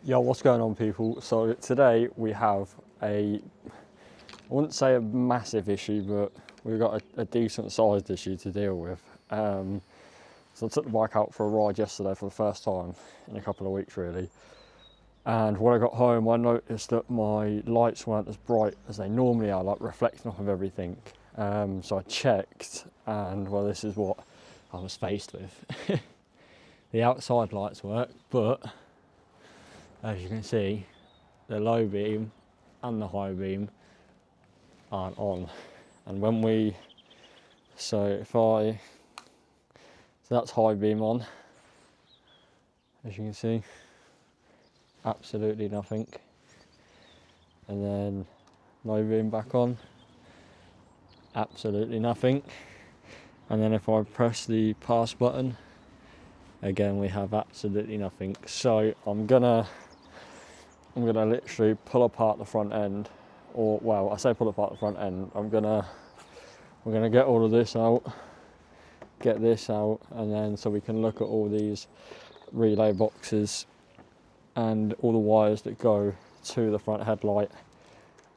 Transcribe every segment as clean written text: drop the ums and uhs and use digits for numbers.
Yo, what's going on, people? So today we have I wouldn't say a massive issue, but we've got a decent sized issue to deal with. So I took the bike out for a ride yesterday for the first time in a couple of weeks really. And when I got home, I noticed that my lights weren't as bright as they normally are, like reflecting off of everything. So I checked, and well, this is what I was faced with. The outside lights work, but as you can see, the low beam and the high beam aren't on. And when we, so that's high beam on, as you can see, absolutely nothing. And then low beam back on, absolutely nothing. And then if I press the pass button, again we have absolutely nothing. So I'm gonna literally pull apart the front end, or well, I say pull apart the front end. We're gonna get all of this out, get this out, and then so we can look at all these relay boxes and all the wires that go to the front headlight,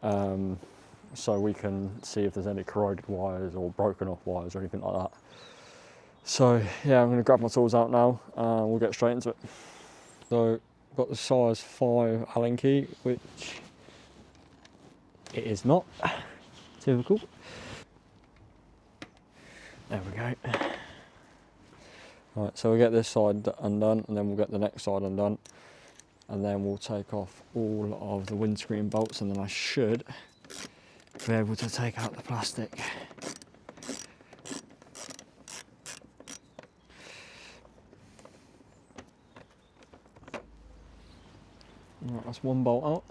so we can see if there's any corroded wires or broken off wires or anything like that. So yeah, I'm gonna grab my tools out now and we'll get straight into it. So got the size 5 Allen key, which it is not. Typical. There we go. Right, so we'll get this side undone and then we'll get the next side undone. And then we'll take off all of the windscreen bolts, and then I should be able to take out the plastic. Right, that's one bolt out.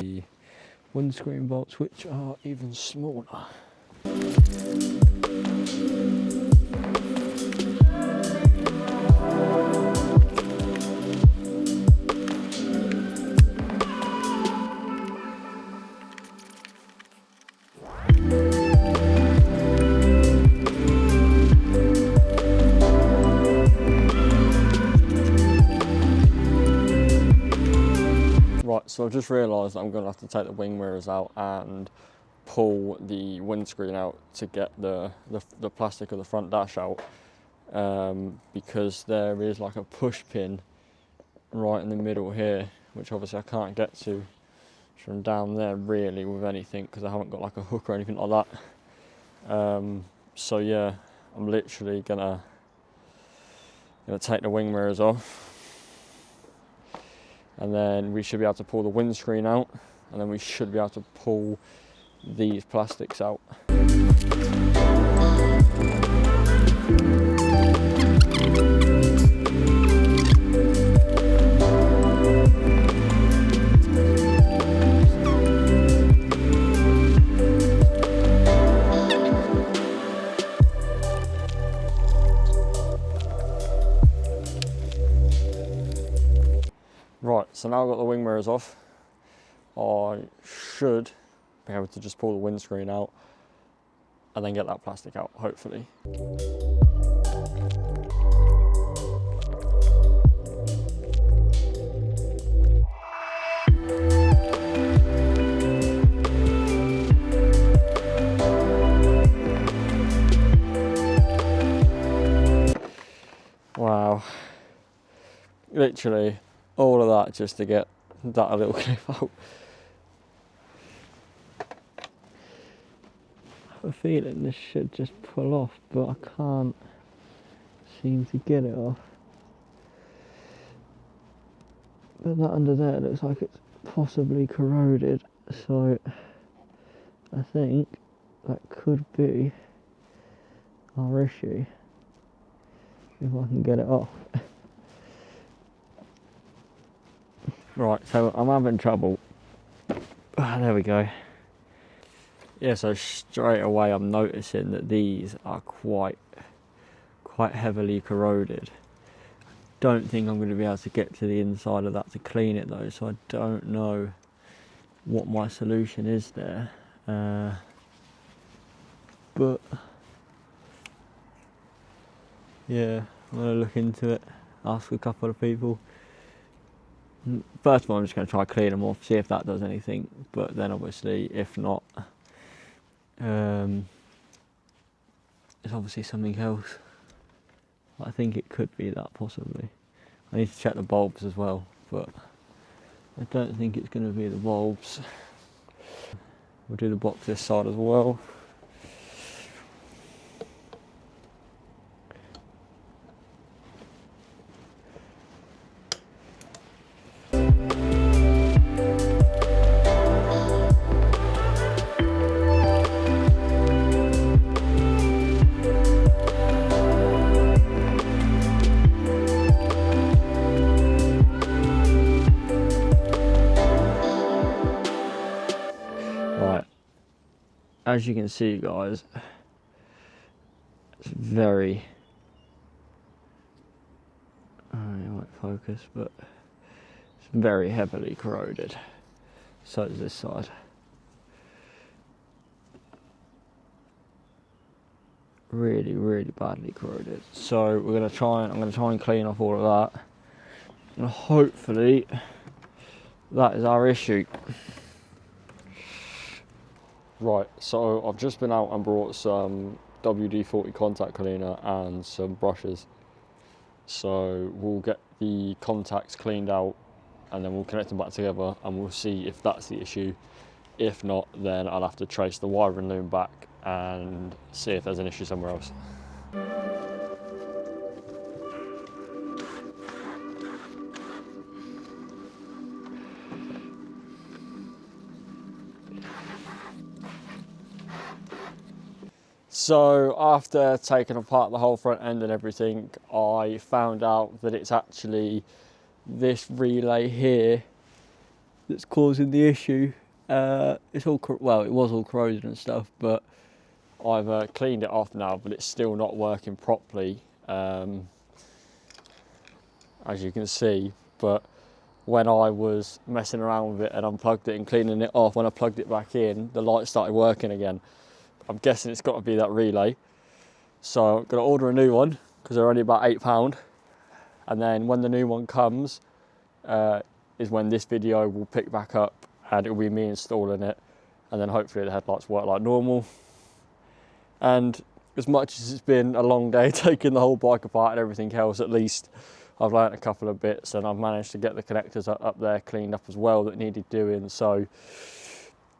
The windscreen bolts, which are even smaller. So I've just realised that I'm going to have to take the wing mirrors out and pull the windscreen out to get the plastic of the front dash out, because there is like a push pin right in the middle here, which obviously I can't get to from down there really with anything because I haven't got like a hook or anything like that. So yeah, I'm literally gonna take the wing mirrors off. And then we should be able to pull the windscreen out, and then we should be able to pull these plastics out. Right, so now I've got the wing mirrors off, I should be able to just pull the windscreen out and then get that plastic out, hopefully. Wow, literally all of that just to get that little clip out. I have a feeling this should just pull off, but I can't seem to get it off. But that under there looks like it's possibly corroded, so I think that could be our issue if I can get it off. Right, so I'm having trouble. There we go. Yeah, so straight away I'm noticing that these are quite heavily corroded. Don't think I'm going to be able to get to the inside of that to clean it though, so I don't know what my solution is there. But yeah, I'm going to look into it, ask a couple of people. First of all, I'm just going to try clean them off, see if that does anything, but then obviously if not, it's obviously something else. I think it could be that possibly. I need to check the bulbs as well, but I don't think it's going to be the bulbs. We'll do the box this side as well. Right, as you can see guys, it's very, I don't know, it won't focus, but it's very heavily corroded. So is this side. Really, really badly corroded. So I'm gonna try and clean off all of that, and hopefully that is our issue. Right, so I've just been out and brought some WD-40 contact cleaner and some brushes. So we'll get the contacts cleaned out and then we'll connect them back together and we'll see if that's the issue. If not, then I'll have to trace the wiring loom back and see if there's an issue somewhere else. So after taking apart the whole front end and everything, I found out that it's actually this relay here that's causing the issue. It's all, well, it was all corroded and stuff, but I've cleaned it off now, but it's still not working properly, as you can see. But when I was messing around with it and unplugged it and cleaning it off, when I plugged it back in, the light started working again. I'm guessing it's got to be that relay. So I'm going to order a new one because they're only about £8. And then when the new one comes, is when this video will pick back up and it'll be me installing it. And then hopefully the headlights work like normal. And as much as it's been a long day taking the whole bike apart and everything else, at least I've learnt a couple of bits and I've managed to get the connectors up there cleaned up as well that needed doing. So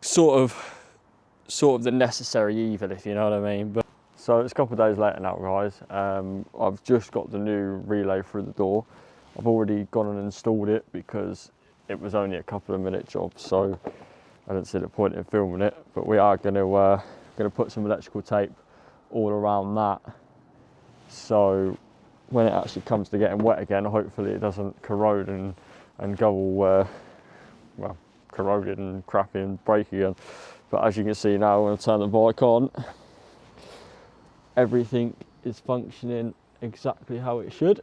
sort of the necessary evil, if you know what I mean. But so it's a couple of days later now, guys. I've just got the new relay through the door. I've already gone and installed it because it was only a couple of minute job, so I didn't see the point in filming it. But we are going to put some electrical tape all around that, so when it actually comes to getting wet again, hopefully it doesn't corrode and go all well, corroded and crappy and break again. But as you can see now, when I turn the bike on, everything is functioning exactly how it should.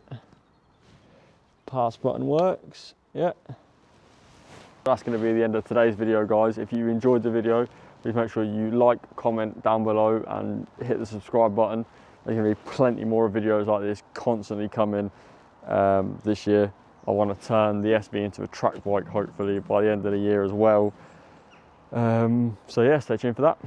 Pass button works, yeah. That's going to be the end of today's video, guys. If you enjoyed the video, please make sure you like, comment down below and hit the subscribe button. There's going to be plenty more videos like this constantly coming this year. I want to turn the SB into a track bike, hopefully by the end of the year as well. So yeah, stay tuned for that.